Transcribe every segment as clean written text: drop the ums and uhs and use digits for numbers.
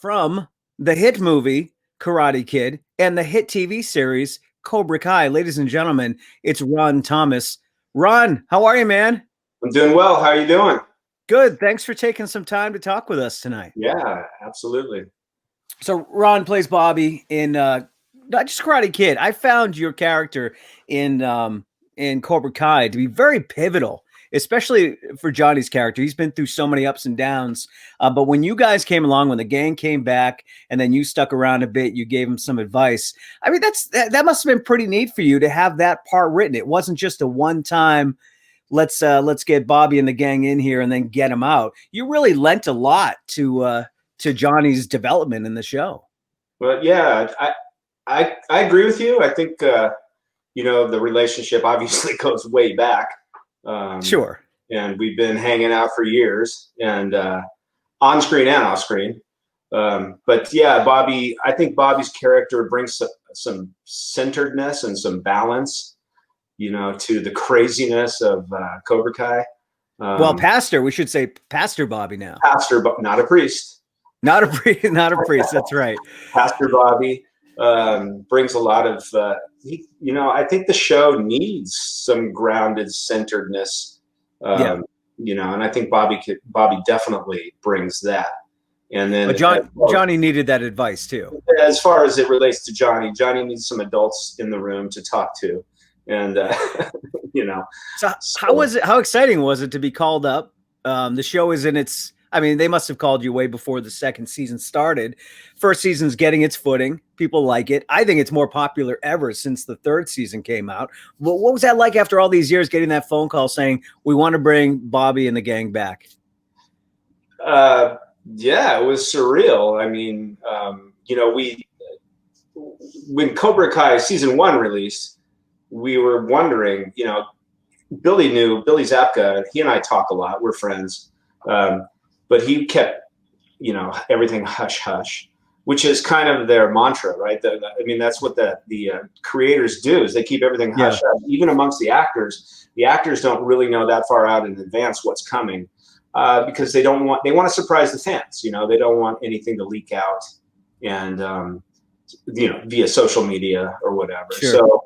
From the hit movie Karate Kid and the hit TV series Cobra Kai. Ladies and gentlemen, it's Ron Thomas. Ron, how are you, man? I'm doing well. How are you doing? Good. Thanks for taking some time to talk with us tonight. Yeah, absolutely. So, Ron plays Bobby in not just Karate Kid. I found your character in Cobra Kai to be very pivotal, especially for Johnny's character. He's been through so many ups and downs. But when you guys came along, when the gang came back, and then you stuck around a bit, you gave him some advice. I mean, that must have been pretty neat for you to have that part written. It wasn't just a one time. Let's get Bobby and the gang in here and then get him out. You really lent a lot to Johnny's development in the show. But yeah, I agree with you. I think the relationship obviously goes way back. Sure. And we've been hanging out for years, and on screen and off screen. But yeah, I think Bobby's character brings some centeredness and some balance, to the craziness of Cobra Kai. Well, pastor, we should say Pastor Bobby now. Pastor, but not a priest. Not a priest. Not a priest. That's right. Pastor Bobby brings a lot of, I think the show needs some grounded centeredness, and I think Bobby definitely brings that. And then Johnny needed that advice too. As far as it relates to Johnny needs some adults in the room to talk to. And, So how was it? How exciting was it to be called up? The show is in its, I mean, they must have called you way before the second season started. First season's getting its footing. People like it. I think it's more popular ever since the third season came out. What was that like after all these years, getting that phone call saying, we want to bring Bobby and the gang back? Yeah, it was surreal. I mean, when Cobra Kai season 1 released, we were wondering, Billy Zapka, he and I talk a lot. We're friends. But he kept, everything hush hush, which is kind of their mantra, right? That's what the creators do, is they keep everything hush hush. Even amongst the actors don't really know that far out in advance what's coming, because they want to surprise the fans. They don't want anything to leak out, and via social media or whatever. Sure. So.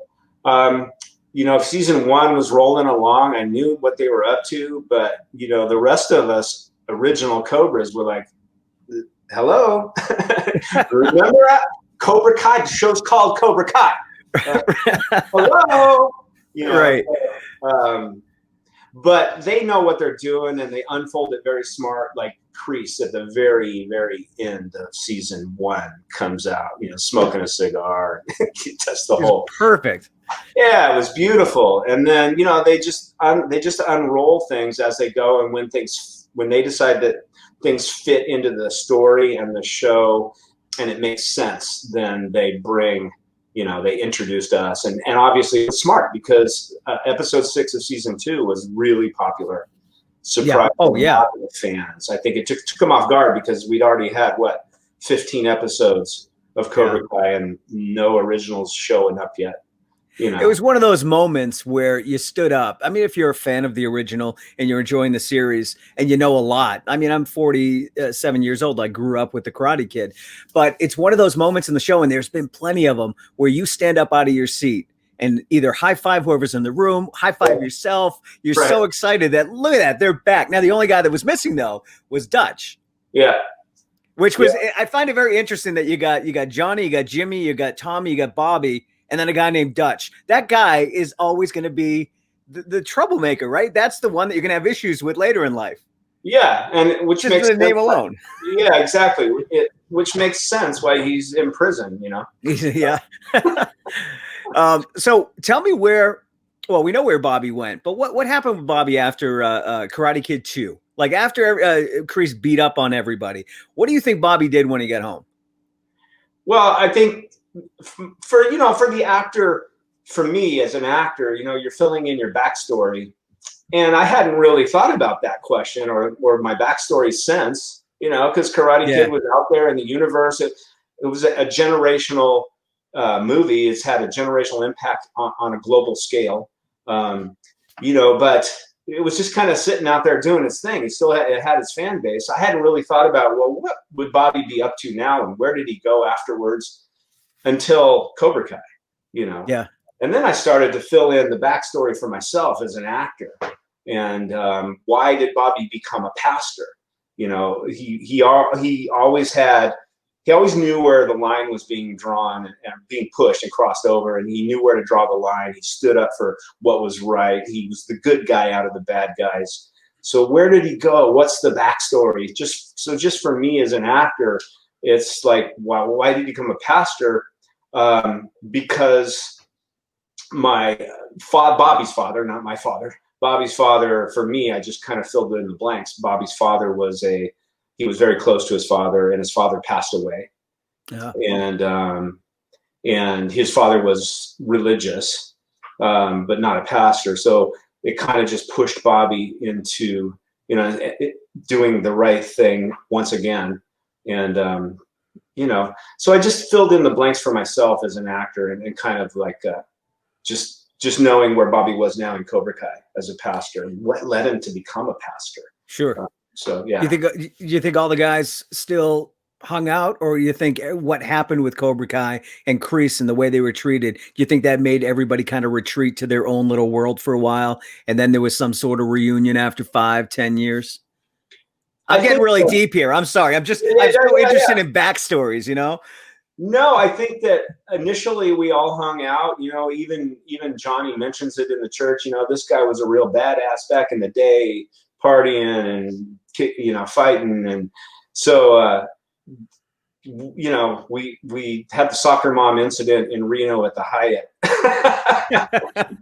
Season 1 was rolling along. I knew what they were up to, but the rest of us original Cobras were like, hello, remember Cobra Kai? The show's called Cobra Kai. Hello, right. But they know what they're doing, and they unfold it very smart. Like Kreese at the very, very end of season 1 comes out, smoking a cigar. That's the whole perfect. Yeah, it was beautiful. And then, they just unroll things as they go. And when they decide that things fit into the story and the show and it makes sense, then they bring, they introduced us. And obviously it's smart, because episode 6 of season 2 was really popular. Surprised a lot of fans. I think it took them off guard, because we'd already had 15 episodes of Cobra Kai and no originals showing up yet. It was one of those moments where you stood up. I mean, if you're a fan of the original and you're enjoying the series and you know a lot. I mean, I'm 47 years old. I grew up with the Karate Kid. But it's one of those moments in the show, and there's been plenty of them, where you stand up out of your seat and either high five whoever's in the room, high five yourself. You're so excited that, look at that, they're back. Now, the only guy that was missing, though, was Dutch. Yeah. Which was, I find it very interesting that you got Johnny, you got Jimmy, you got Tommy, you got Bobby, and then a guy named Dutch. That guy is always going to be the troublemaker, right? That's the one that you're going to have issues with later in life. Yeah, and which just makes the name alone. Yeah, exactly. Which makes sense why he's in prison, Yeah. So tell me where. Well, we know where Bobby went, but what happened with Bobby after Karate Kid 2? Like after Kreese beat up on everybody, what do you think Bobby did when he got home? Well, I think for the actor, for me as an actor, you're filling in your backstory, and I hadn't really thought about that question or my backstory since, because Karate Kid was out there in the universe. It was a generational movie. It's had a generational impact on a global scale, but it was just kind of sitting out there doing its thing. He still had its fan base. I hadn't really thought about, well, what would Bobby be up to now, and where did he go afterwards until Cobra Kai, you know? Yeah. And then I started to fill in the backstory for myself as an actor. And why did Bobby become a pastor? You know, he always knew where the line was being drawn and being pushed and crossed over, and he knew where to draw the line. He stood up for what was right. He was the good guy out of the bad guys. So where did he go? What's the backstory? Just for me as an actor, it's like, why did he become a pastor? Because Bobby's father, not my father, Bobby's father, for me, I just kind of filled in the blanks. Bobby's father he was very close to his father, and his father passed away. Yeah. And his father was religious, but not a pastor. So it kind of just pushed Bobby into, you know, doing the right thing once again. And, you know, so I just filled in the blanks for myself as an actor, and kind of like just knowing where Bobby was now in Cobra Kai as a pastor, and what led him to become a pastor. Sure. So yeah. You think all the guys still hung out, or you think what happened with Cobra Kai and Kreese and the way they were treated, do you think that made everybody kind of retreat to their own little world for a while, and then there was some sort of reunion after 5-10 years? I'm getting really deep here. I'm sorry. I'm so interested in backstories, you know? No, I think that initially we all hung out, you know, even Johnny mentions it in the church, you know, this guy was a real badass back in the day, partying and, you know, fighting. And so, you know, we had the soccer mom incident in Reno at the Hyatt.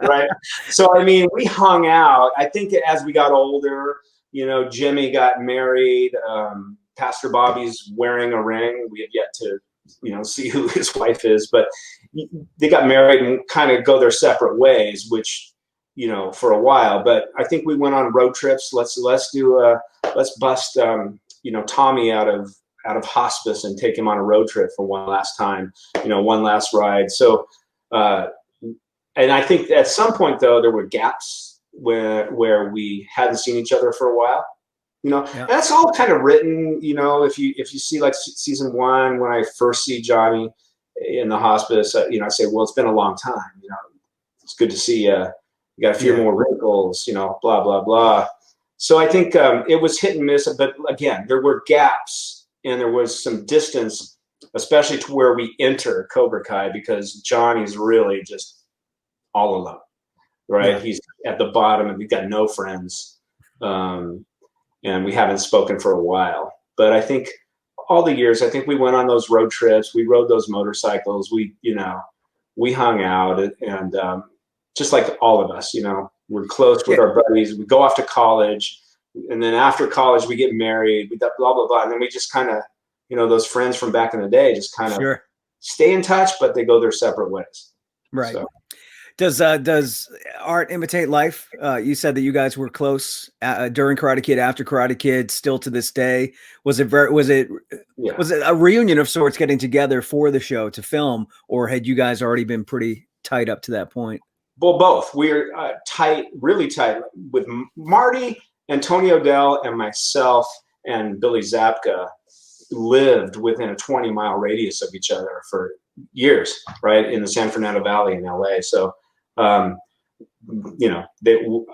Right. So, I mean, we hung out. I think as we got older, you know, Jimmy got married. Pastor Bobby's wearing a ring. We have yet to, you know, see who his wife is, but they got married and kind of go their separate ways, which, you know, for a while. But I think we went on road trips. Let's bust you know, Tommy out of hospice and take him on a road trip for one last time, you know, one last ride. So and I think at some point though there were gaps where we hadn't seen each other for a while. You know, yeah. That's all kind of written, you know, if you see like season 1, when I first see Johnny in the hospice, you know, I say, well, it's been a long time, you know, it's good to see you. You got a few more wrinkles, you know, blah, blah, blah. So I think it was hit and miss, but again, there were gaps and there was some distance, especially to where we enter Cobra Kai, because Johnny's really just all alone, right? Yeah. He's at the bottom and we've got no friends. And we haven't spoken for a while. But I think all the years, I think we went on those road trips. We rode those motorcycles. We hung out, and just like all of us, you know, we're close with our buddies. We go off to college, and then after college, we get married. We blah, blah, blah. And then we just kind of, you know, those friends from back in the day just kind of stay in touch, but they go their separate ways. Right. So. Does art imitate life? You said that you guys were close during Karate Kid, after Karate Kid, still to this day. Was it a reunion of sorts, getting together for the show to film, or had you guys already been pretty tight up to that point? Well, both. We're tight, really tight, with Marty, Antonio Dell, and myself, and Billy Zabka lived within a 20-mile radius of each other for years, right, in the San Fernando Valley in LA. So, you know,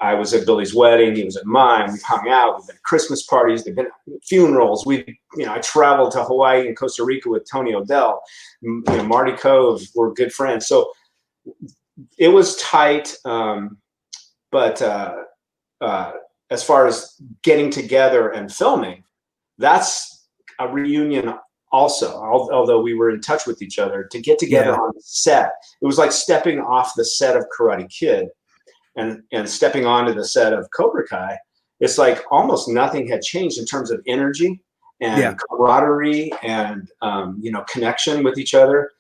I was at Billy's wedding, he was at mine. We've hung out, we've been at Christmas parties, they've been at funerals. I traveled to Hawaii and Costa Rica with Tony O'Dell. You know, Marty Cove, we're good friends. So it was tight, but as far as getting together and filming, that's a reunion also, although we were in touch with each other, to get together on the set. It was like stepping off the set of Karate Kid and stepping onto the set of Cobra Kai. It's like almost nothing had changed in terms of energy and camaraderie and you know, connection with each other.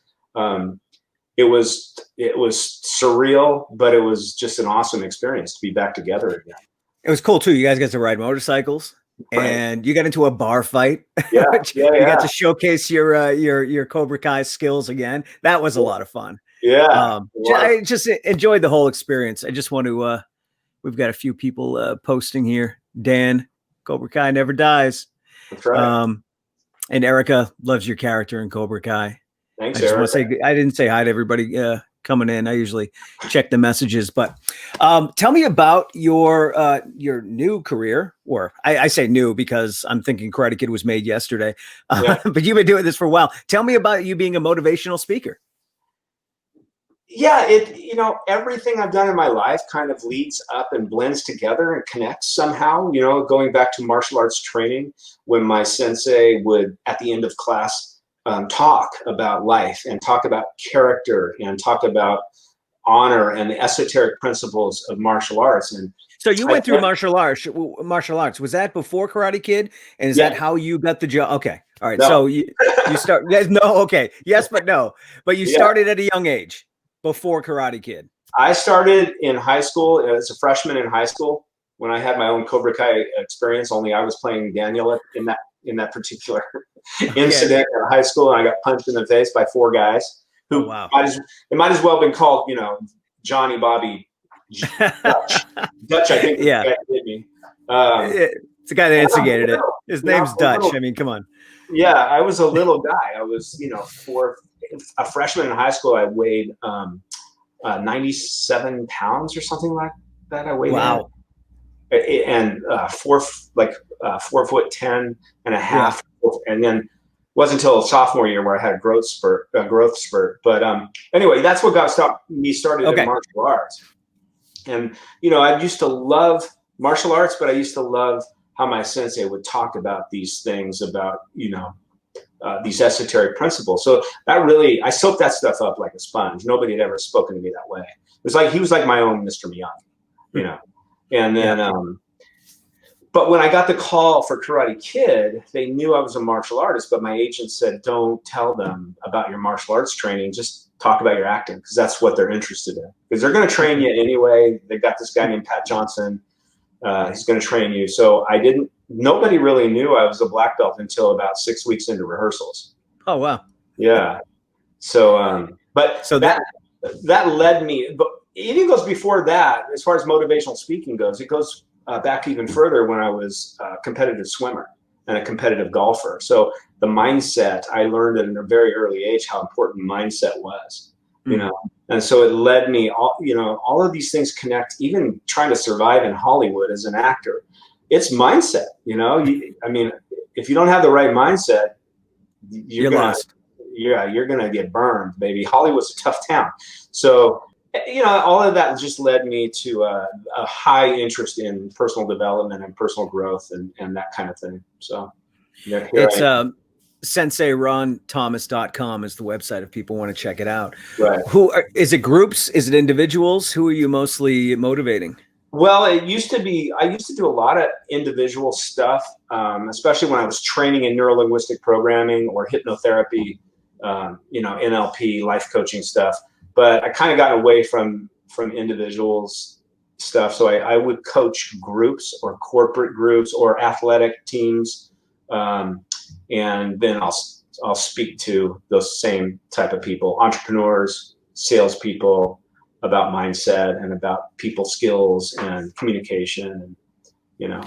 It was surreal, but it was just an awesome experience to be back together again. It was cool too. You guys got to ride motorcycles. Right. And you got into a bar fight. You got to showcase your Cobra Kai skills again. That was a lot of fun. I just enjoyed the whole experience. I just want to We've got a few people posting here. Dan, Cobra Kai never dies. That's right. And Erica loves your character in Cobra Kai. Thanks, I just want Eric. to say, I didn't say hi to everybody coming in. I usually check the messages, but tell me about your new career, or I say new because I'm thinking Karate Kid was made yesterday, Yeah. but you've been doing this for a while. Tell me about you being a motivational speaker. Yeah, everything I've done in my life kind of leads up and blends together and connects somehow. Going back to martial arts training, when my sensei would, at the end of class, talk about life and talk about character and talk about honor and the esoteric principles of martial arts. And So you went through martial arts. Martial arts, was that before Karate Kid? And is that how you got the job? Okay, all right. No. So you start. No, okay, yes, but no. But you started at a young age before Karate Kid. I started in high school as a freshman in high school when I had my own Cobra Kai experience. Only I was playing Daniel in that particular incident in high school, and I got punched in the face by 4 guys who it might as well have been called, Johnny, Bobby, Dutch. Dutch, I think, was the guy that hit me. It's the guy that instigated it. His name's Dutch. I mean, come on. Yeah, I was a little guy. I was, for a freshman in high school, I weighed 97 pounds or something like that. I weighed. Wow. And 4'10" and a half, and then wasn't until sophomore year where I had a growth spurt. But anyway, that's what got me started in martial arts. And I used to love martial arts, but I used to love how my sensei would talk about these things, about these esoteric principles. So that really, I soaked that stuff up like a sponge. Nobody had ever spoken to me that way. It was like he was like my own Mr. Miyagi, And then, but when I got the call for Karate Kid, they knew I was a martial artist, but my agent said, don't tell them about your martial arts training. Just talk about your acting, because that's what they're interested in. Because they're going to train you anyway. They've got this guy named Pat Johnson. He's going to train you. So nobody really knew I was a black belt until about 6 weeks into rehearsals. Oh, wow. Yeah. So, that led me, but it even goes before that, as far as motivational speaking goes. It goes back even further when I was a competitive swimmer and a competitive golfer. So the mindset, I learned at a very early age how important mindset was, and so it led me, all of these things connect. Even trying to survive in Hollywood as an actor, it's mindset. I mean, if you don't have the right mindset, you're lost. Yeah, you're gonna get burned, baby. Hollywood's a tough town. So all of that just led me to a high interest in personal development and personal growth and that kind of thing. So it's senseironthomas.com is the website if people want to check it out. Right. Is it groups? Is it individuals? Who are you mostly motivating? Well, I used to do a lot of individual stuff, especially when I was training in neuro-linguistic programming or hypnotherapy, NLP, life coaching stuff. But I kind of got away from individuals stuff. So I would coach groups or corporate groups or athletic teams. And then I'll speak to those same type of people, entrepreneurs, salespeople, about mindset and about people skills and communication. And,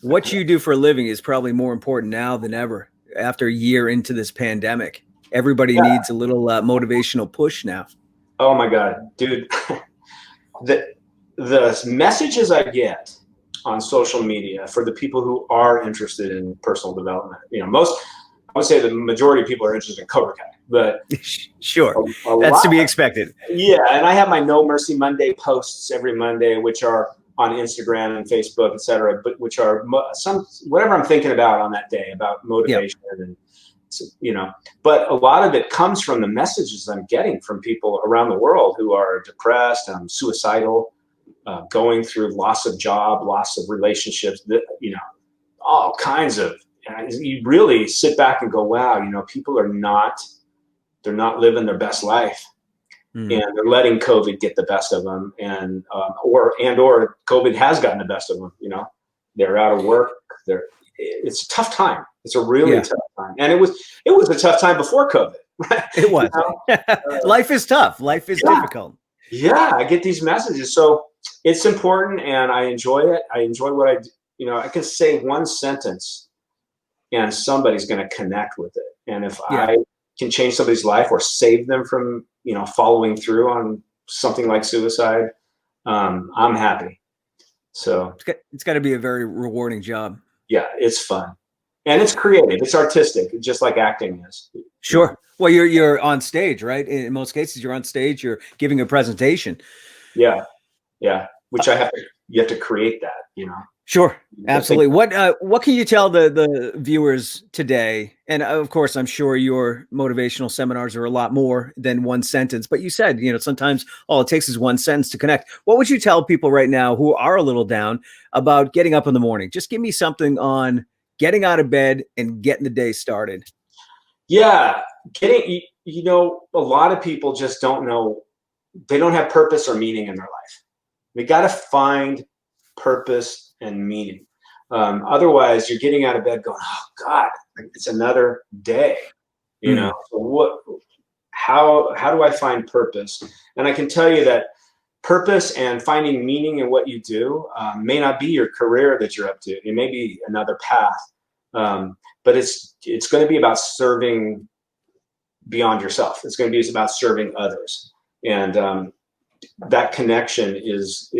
what you do for a living is probably more important now than ever after a year into this pandemic. Everybody needs a little motivational push now. Oh my God, dude. The messages I get on social media for the people who are interested in personal development, I would say the majority of people are interested in Cobra Kai, but sure, that's to be expected. Yeah, and I have my No Mercy Monday posts every Monday, which are on Instagram and Facebook, etc., but which are whatever I'm thinking about on that day about motivation and. But a lot of it comes from the messages I'm getting from people around the world who are depressed, suicidal, going through loss of job, loss of relationships, all kinds of. You really sit back and go, wow, people they're not living their best life, and they're letting COVID get the best of them, or COVID has gotten the best of them. They're out of work. It's a tough time. It's a really tough time, and it was a tough time before COVID. It was. Life is tough. Life is difficult. Yeah, I get these messages. So It's important, and I enjoy it. I enjoy what I do. You know, I can say one sentence and somebody's going to connect with it. And if Yeah. I can change somebody's life or save them from, you know, following through on something like suicide, I'm happy. So It's got to be a very rewarding job. yeah, it's fun and it's creative. It's artistic, just like acting is. You know? Sure. Well, you're on stage, right? In most cases, you're on stage. You're giving a presentation. Yeah, yeah. Which you have to create that. You know. Sure, I think, absolutely. What can you tell the viewers today? And of course, I'm sure your motivational seminars are a lot more than one sentence. But you said, you know, sometimes all it takes is one sentence to connect. What would you tell people right now who are a little down about getting up in the morning? Just give me something on getting out of bed and getting the day started. yeah, you know, a lot of people just don't know. They don't have purpose or meaning in their life. They got to find purpose and meaning. Otherwise, you're getting out of bed going, "Oh God, it's another day." You know, so what? How do I find purpose? And I can tell you that purpose and finding meaning in what you do may not be your career that you're up to. It may be another path, but it's going to be about serving beyond yourself. It's going to be about serving others, and that connection is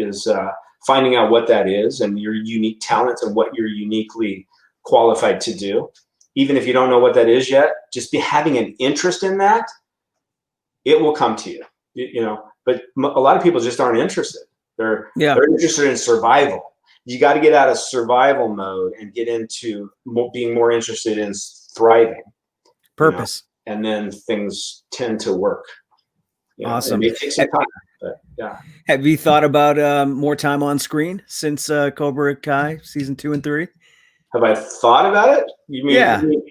finding out what that is and your unique talents and what you're uniquely qualified to do. Even if you don't know what that is yet, just be having an interest in that, it will come to you. You know, but a lot of people just aren't interested. They're interested in survival. You got to get out of survival mode and get into being more interested in thriving, Purpose. You know? And then things tend to work. You know, Awesome. it may take some time, but yeah. Have you thought about more time on screen since Cobra Kai season 2 and 3? Have I thought about it? You mean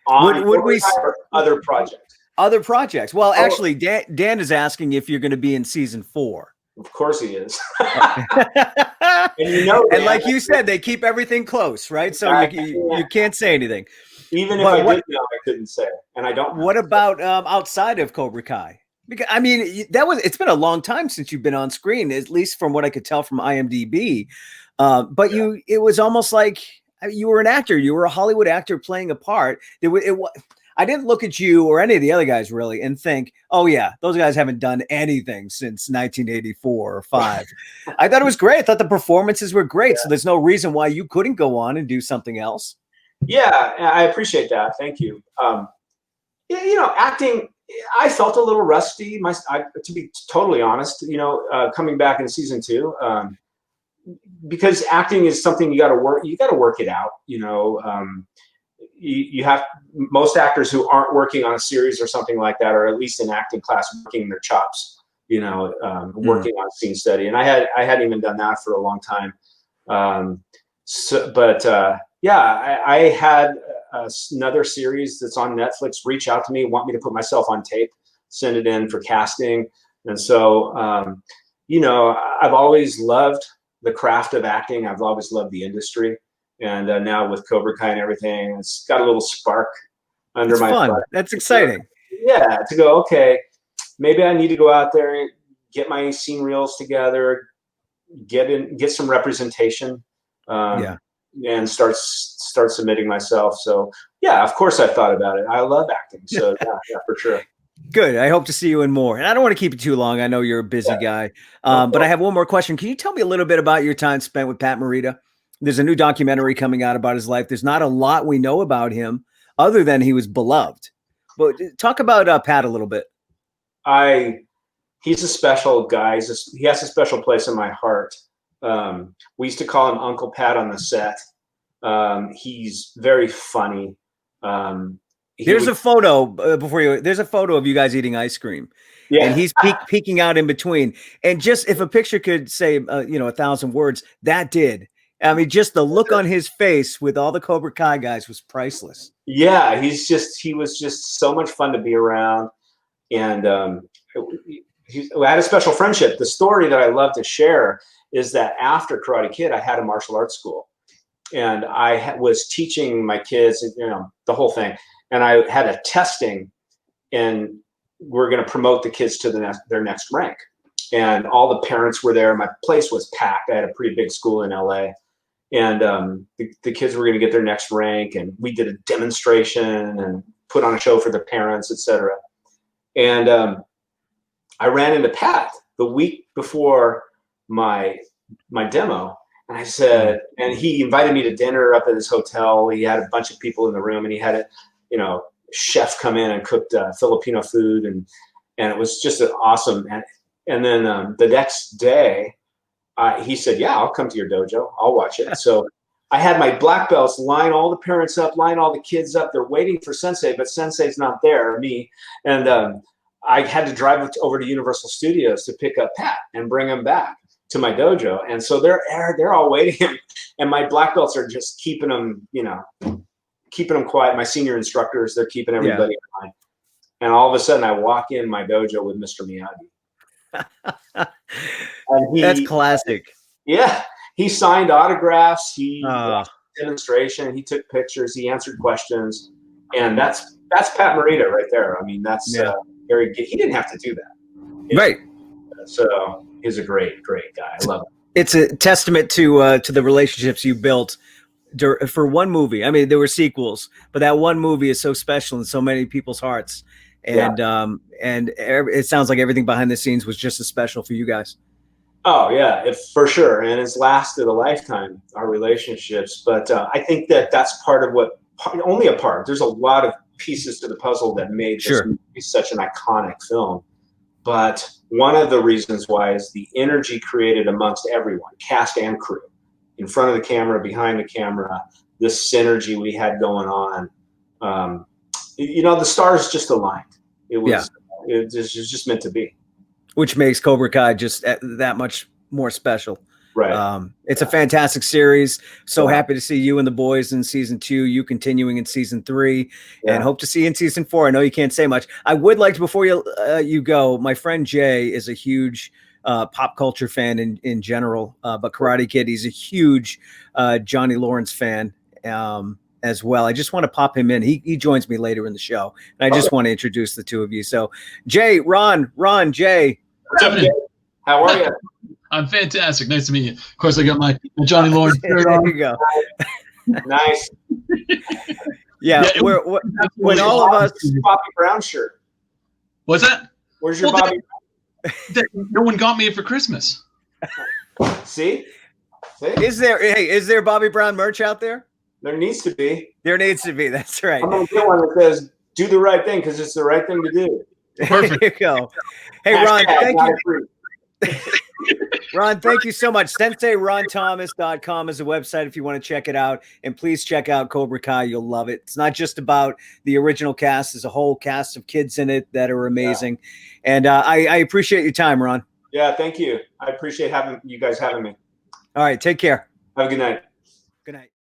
on would we or other projects? Other projects? Well, actually, Dan is asking if you're going to be in season 4. Of course he is. And you know, and like you said, they keep everything close, right? So you can't say anything. Even if I did know, I couldn't say, and I don't know. What about outside of Cobra Kai? Because I mean, it's been a long time since you've been on screen, at least from what I could tell from IMDb. But it was almost like you were an actor. You were a Hollywood actor playing a part. I didn't look at you or any of the other guys really and think, oh yeah, those guys haven't done anything since 1984 or 5. I thought it was great. I thought the performances were great. So there's no reason why you couldn't go on and do something else. Yeah, I appreciate that. Thank you. Yeah, you know, acting, I felt a little rusty. To be totally honest, you know, coming back in season 2, because acting is something you got to work. You got to work it out. You know, you have most actors who aren't working on a series or something like that, or at least in acting class, working their chops. You know, working on scene study. And I hadn't even done that for a long time. Yeah, I had another series that's on Netflix reach out to me, want me to put myself on tape, send it in for casting. And so, you know, I've always loved the craft of acting. I've always loved the industry. And now with Cobra Kai and everything, it's got a little spark under my butt. That's exciting. Yeah, to go, okay, maybe I need to go out there, get my scene reels together, get some representation. And start submitting myself. So yeah, of course I've thought about it. I love acting. So yeah, for sure. Good. I hope to see you in more. And I don't want to keep it too long. I know you're a busy guy. But I have one more question. Can you tell me a little bit about your time spent with Pat Morita? There's a new documentary coming out about his life. There's not a lot we know about him other than he was beloved. But talk about Pat a little bit. He's a special guy. He has a special place in my heart. We used to call him Uncle Pat on the set. He's very funny. There's a photo there's a photo of you guys eating ice cream. Yeah. And he's peeking out in between. And just if a picture could say, 1,000 words, that did. I mean, just the look on his face with all the Cobra Kai guys was priceless. Yeah, he was just so much fun to be around. And I had a special friendship. The story that I love to share is that after Karate Kid, I had a martial arts school. And I was teaching my kids, you know, the whole thing. And I had a testing, and we're going to promote the kids to their next rank. and all the parents were there. My place was packed. I had a pretty big school in LA, and the kids were going to get their next rank, and we did a demonstration and put on a show for the parents, etc. And I ran into Pat the week before my demo, and I said, and he invited me to dinner up at his hotel. He had a bunch of people in the room, and he had a chef come in and cooked Filipino food, and it was just an awesome. And then the next day, he said, "Yeah, I'll come to your dojo. I'll watch it." So I had my black belts line all the parents up, line all the kids up. They're waiting for Sensei, but Sensei's not there, me. And I had to drive over to Universal Studios to pick up Pat and bring him back to my dojo. And so they're all waiting, and my black belts are just keeping them, keeping them quiet. My senior instructors, they're keeping everybody in line. And all of a sudden, I walk in my dojo with Mr. Miyagi. That's classic. Yeah, he signed autographs. He watched the demonstration. He took pictures. He answered questions, and that's Pat Morita right there. I mean, that's very good. He didn't have to do that, right? So he's a great guy. I love him. It's a testament to the relationships you built for one movie. I mean, there were sequels, but that one movie is so special in so many people's hearts. And it sounds like everything behind the scenes was just as special for you guys. Oh yeah, for sure, and it's lasted a lifetime, our relationships. But I think that's part of only a part. There's a lot of pieces to the puzzle that made this movie such an iconic film. But one of the reasons why is the energy created amongst everyone, cast and crew, in front of the camera, behind the camera, this synergy we had going on. The stars just aligned. It was just meant to be. Which makes Cobra Kai just that much more special. Right. It's a fantastic series. So happy to see you and the boys in season 2, you continuing in season 3, and hope to see you in season 4. I know you can't say much. I would like to, before you go, my friend Jay is a huge pop culture fan in general, but Karate Kid, he's a huge Johnny Lawrence fan as well. I just want to pop him in. He joins me later in the show, and I just want to introduce the two of you. So Jay, Ron, Jay. What's up, Jay? How are you? I'm fantastic. Nice to meet you. Of course, I got my Johnny Lawrence shirt on. There you go. Nice. Yeah, when all of us. Bobby Brown shirt. What's that? Where's your Bobby? No one got me it for Christmas. See? Is there Bobby Brown merch out there? There needs to be. There needs to be. That's right. I'm gonna get one that says "Do the right thing" because it's the right thing to do. Perfect. There you go. Hey, Ron, thank you. Ron, thank you so much. SenseiRonThomas.com is a website if you want to check it out. And please check out Cobra Kai. You'll love it. It's not just about the original cast. There's a whole cast of kids in it that are amazing. Yeah. And I appreciate your time, Ron. Yeah, thank you. I appreciate you guys having me. All right, take care. Have a good night. Good night.